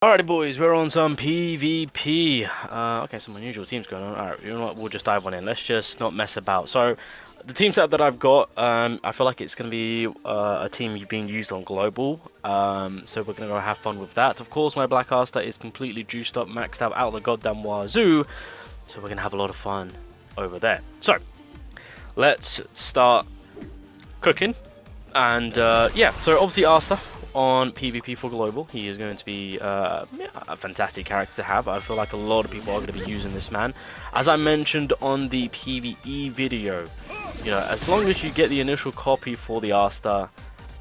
Alrighty boys, we're on some PvP. Okay, some unusual teams going on. Alright, you know what, we'll just dive on in. Let's just not mess about. So, the team setup that I've got, I feel like it's going to be a team being used on global. So we're going to go have fun with that. Of course, my Black Asta is completely juiced up, maxed out the goddamn wazoo. So we're going to have a lot of fun over there. So, let's start cooking. And yeah, so obviously Asta on PvP for global, he is going to be a fantastic character to have. I feel like a lot of people are going to be using this man. As I mentioned on the PvE video, you know, as long as you get the initial copy for the Asta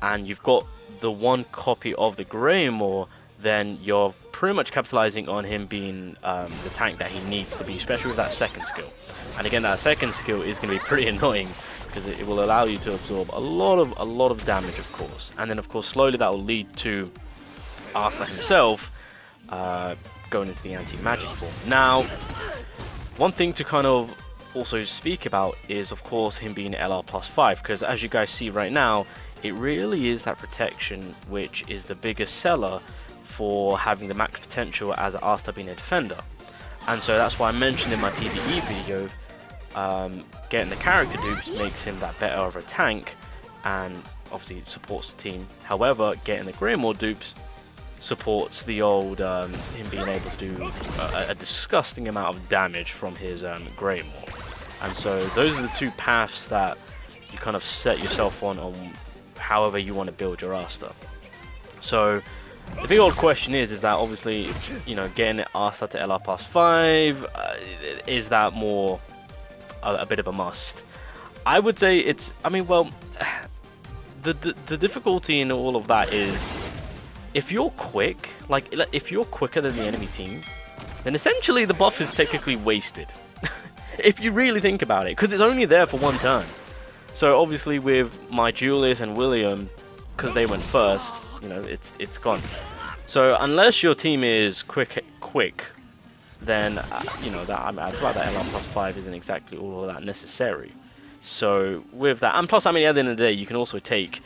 and you've got the one copy of the Greymore, then you're pretty much capitalizing on him being the tank that he needs to be, especially with that second skill. And again, that second skill is going to be pretty annoying, because it will allow you to absorb a lot of damage, of course, and then of course slowly that will lead to Asta himself going into the anti-magic form. Now, one thing to kind of also speak about is of course him being LR+5, because as you guys see right now, it really is that protection which is the biggest seller for having the max potential as Asta being a defender. And so that's why I mentioned in my PvE video, getting the character dupes makes him that better of a tank, and obviously supports the team. However, getting the Greymore dupes supports the old him being able to do a disgusting amount of damage from his Greymore. And so those are the two paths that you kind of set yourself on however you want to build your Asta. So the big old question is that obviously, you know, getting Asta to LR+5, is that more a bit of a must? I would say it's, I mean, well, the difficulty in all of that is if you're quick, like if you're quicker than the enemy team, then essentially the buff is technically wasted. If you really think about it, because it's only there for one turn. So obviously with my Julius and William, because they went first, you know, it's gone. So unless your team is quick, then you know that I feel like that LR+5 isn't exactly all of that necessary. So with that, and plus, I mean, at the end of the day, you can also take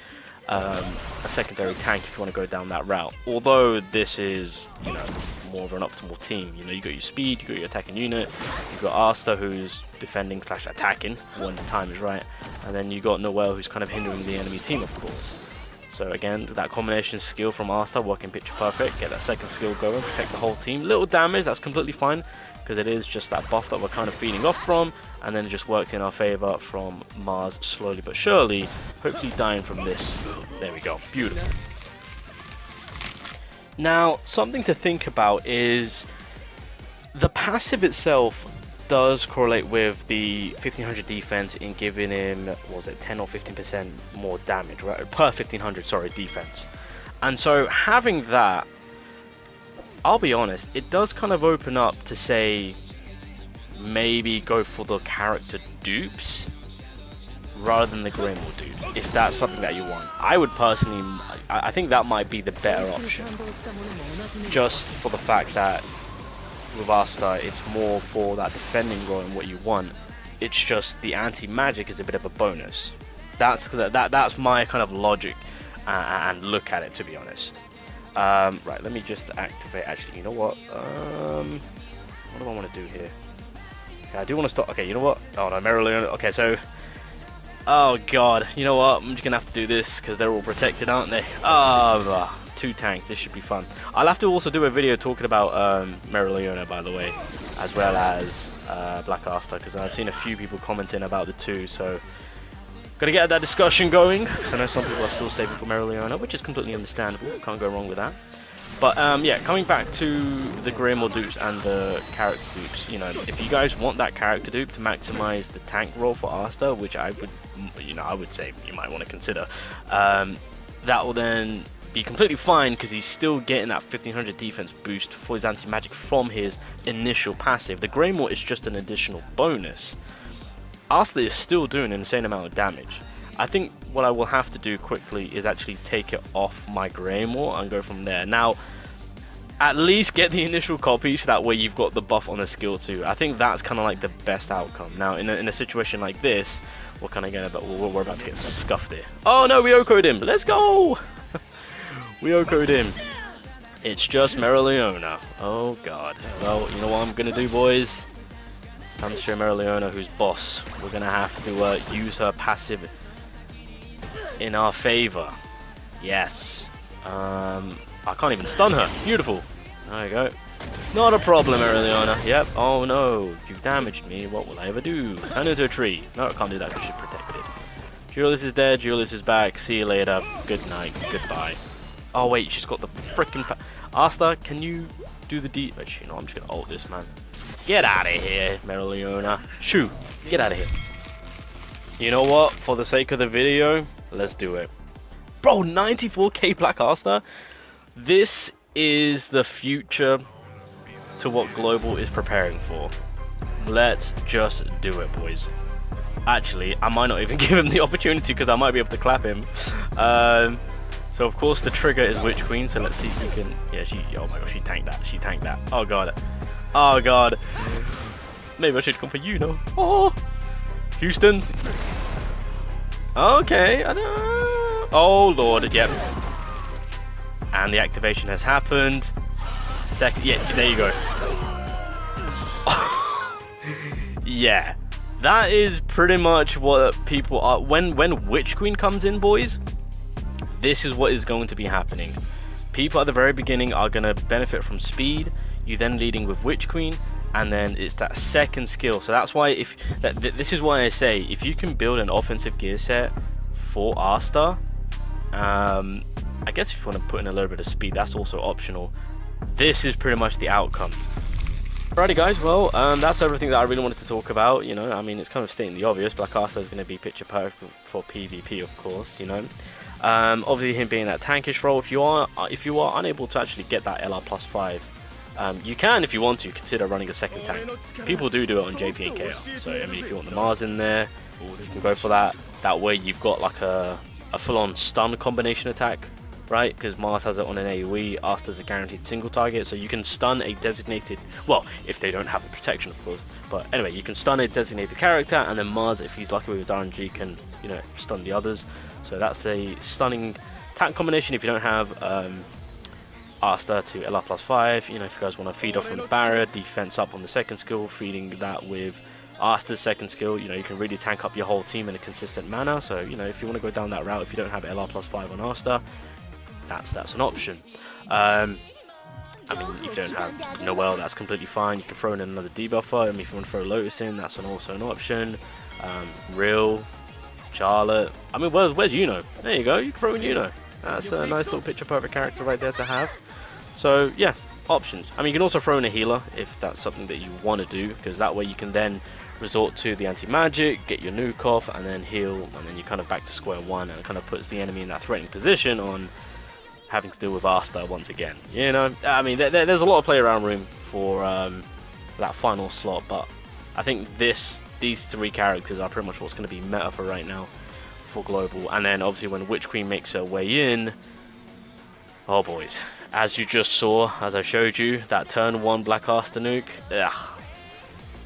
a secondary tank if you want to go down that route. Although this is, you know, more of an optimal team. You know, you got your speed, you got your attacking unit, you've got Asta who's defending / attacking when the time is right, and then you got Noel who's kind of hindering the enemy team, of course. So again, that combination skill from Asta working picture perfect, get that second skill going, protect the whole team. Little damage, that's completely fine, because it is just that buff that we're kind of feeding off from, and then it just worked in our favor from Mars slowly but surely, hopefully dying from this. There we go, beautiful. Now, something to think about is the passive itself does correlate with the 1500 defense in giving him, what was it, 10 or 15% more damage, right? Per 1500, sorry, defense. And so having that, I'll be honest, it does kind of open up to say maybe go for the character dupes rather than the Greymore dupes, if that's something that you want. I would personally, I think that might be the better option, just for the fact that with Asta, it's more for that defending role and what you want. It's just the anti-magic is a bit of a bonus. That's my kind of logic and look at it, to be honest. Right, let me just activate. Actually, you know what? What do I want to do here? Okay, I do want to stop. Okay, you know what? Oh no, Marilyn. Okay, so, oh god, you know what? I'm just gonna have to do this because they're all protected, aren't they? Oh. Two tanks, this should be fun. I'll have to also do a video talking about Marilyn, by the way, as well as Black Asta, because I've seen a few people commenting about the two, so gotta get that discussion going, because I know some people are still saving for Marilyn, which is completely understandable, can't go wrong with that. But yeah, coming back to the Greymore dupes and the character dupes, you know, if you guys want that character dupe to maximize the tank role for Asta, which I would, you know, I would say you might want to consider, that will then be completely fine, because he's still getting that 1500 defense boost for his anti-magic from his initial passive. The Greymore is just an additional bonus. Asta is still doing an insane amount of damage. I think what I will have to do quickly is actually take it off my Greymore and go from there. Now, at least get the initial copy, so that way you've got the buff on the skill too. I think that's kind of like the best outcome. Now, in a situation like this, we're kind of we're about to get scuffed here. Oh no, we OHKO'd him. Let's go. We OHKO'd him. It's just Mereoleona. Oh god. Well, you know what I'm gonna do, boys? It's time to show Mereoleona who's boss. We're gonna have to use her passive in our favor. Yes. I can't even stun her. Beautiful. There you go. Not a problem, Mereoleona. Yep. Oh no, you damaged me. What will I ever do? Turn into a tree. No, I can't do that because she's protected. Julius is dead. Julius is back. See you later. Good night. Goodbye. Oh wait, she's got the freaking. Asta, can you do the D? Actually, no, I'm just gonna ult this, man. Get out of here, Mereoleona. Shoo. Get out of here. You know what? For the sake of the video, let's do it. Bro, 94k Black Asta. This is the future to what Global is preparing for. Let's just do it, boys. Actually, I might not even give him the opportunity because I might be able to clap him. So of course the trigger is Witch Queen, so let's see if we can. Yeah, oh my gosh, she tanked that. She tanked that. Oh god. Oh god. Maybe I should come for you, no? Oh, Houston. Okay. Oh lord. Yep. And the activation has happened. Second. Yeah. There you go. Yeah. That is pretty much what people are. When Witch Queen comes in, boys, this is what is going to be happening. People at the very beginning are going to benefit from speed. You then leading with Witch Queen, and then it's that second skill. So that's why this is why I say if you can build an offensive gear set for Asta, I guess if you want to put in a little bit of speed, that's also optional. This is pretty much the outcome. Alrighty guys, well, that's everything that I really wanted to talk about. You know, I mean, it's kind of stating the obvious. Black Asta is going to be picture perfect for PvP, of course. You know, obviously him being that tankish role. If you are unable to actually get that LR +5, you can, if you want to, consider running a second tank. People do it on JP8KR. So I mean, if you want the Mars in there, you can go for that. That way you've got like a full-on stun combination attack. Right, because Mars has it on an AoE, Asta's a guaranteed single target, so you can stun a designated, well, if they don't have the protection, of course, but anyway, you can stun a designated character, and then Mars, if he's lucky with his RNG, can, you know, stun the others. So that's a stunning tank combination if you don't have Asta to LR +5. You know, if you guys want to feed off from the barrier, defense up on the second skill, feeding that with Asta's second skill, you know, you can really tank up your whole team in a consistent manner. So, you know, if you want to go down that route, if you don't have LR +5 on Asta, that's an option. I mean, if you don't have Noel, that's completely fine. You can throw in another debuffer. I mean, if you want to throw Lotus in, that's also an option. Real, Charlotte. I mean, where's Yuno? There you go. You can throw in Yuno. That's a nice little picture perfect character right there to have. So yeah, options. I mean, you can also throw in a healer if that's something that you want to do, because that way you can then resort to the anti-magic, get your nuke off, and then heal, and then you're kind of back to square one, and it kind of puts the enemy in that threatening position on having to deal with Asta once again. You know, I mean, there's a lot of play around room for that final slot, but I think these three characters are pretty much what's going to be meta for right now for Global. And then obviously when Witch Queen makes her way in, oh boys, as you just saw, as I showed you, that turn 1 Black Asta nuke, ugh,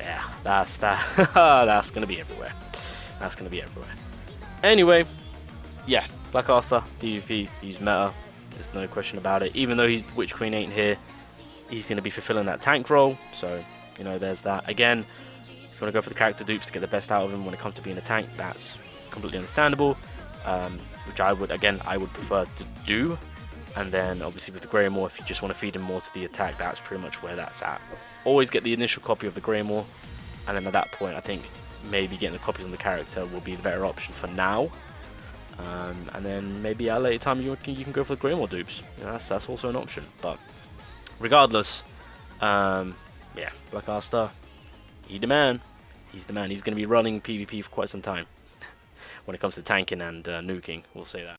yeah, that's going to be everywhere. That's going to be everywhere. Anyway, yeah, Black Asta, PvP, he's meta. There's no question about it. Even though Witch Queen ain't here, he's going to be fulfilling that tank role. So, you know, there's that. Again, if you want to go for the character dupes to get the best out of him when it comes to being a tank, that's completely understandable. Which I would prefer to do. And then, obviously, with the Greymore, if you just want to feed him more to the attack, that's pretty much where that's at. Always get the initial copy of the Greymore. And then at that point, I think maybe getting the copies on the character will be the better option for now. And then maybe at a later time you can go for the Greymore dupes. You know, that's also an option. But regardless, yeah, Black Asta, he's the man. He's the man. He's going to be running PvP for quite some time when it comes to tanking and nuking. We'll say that.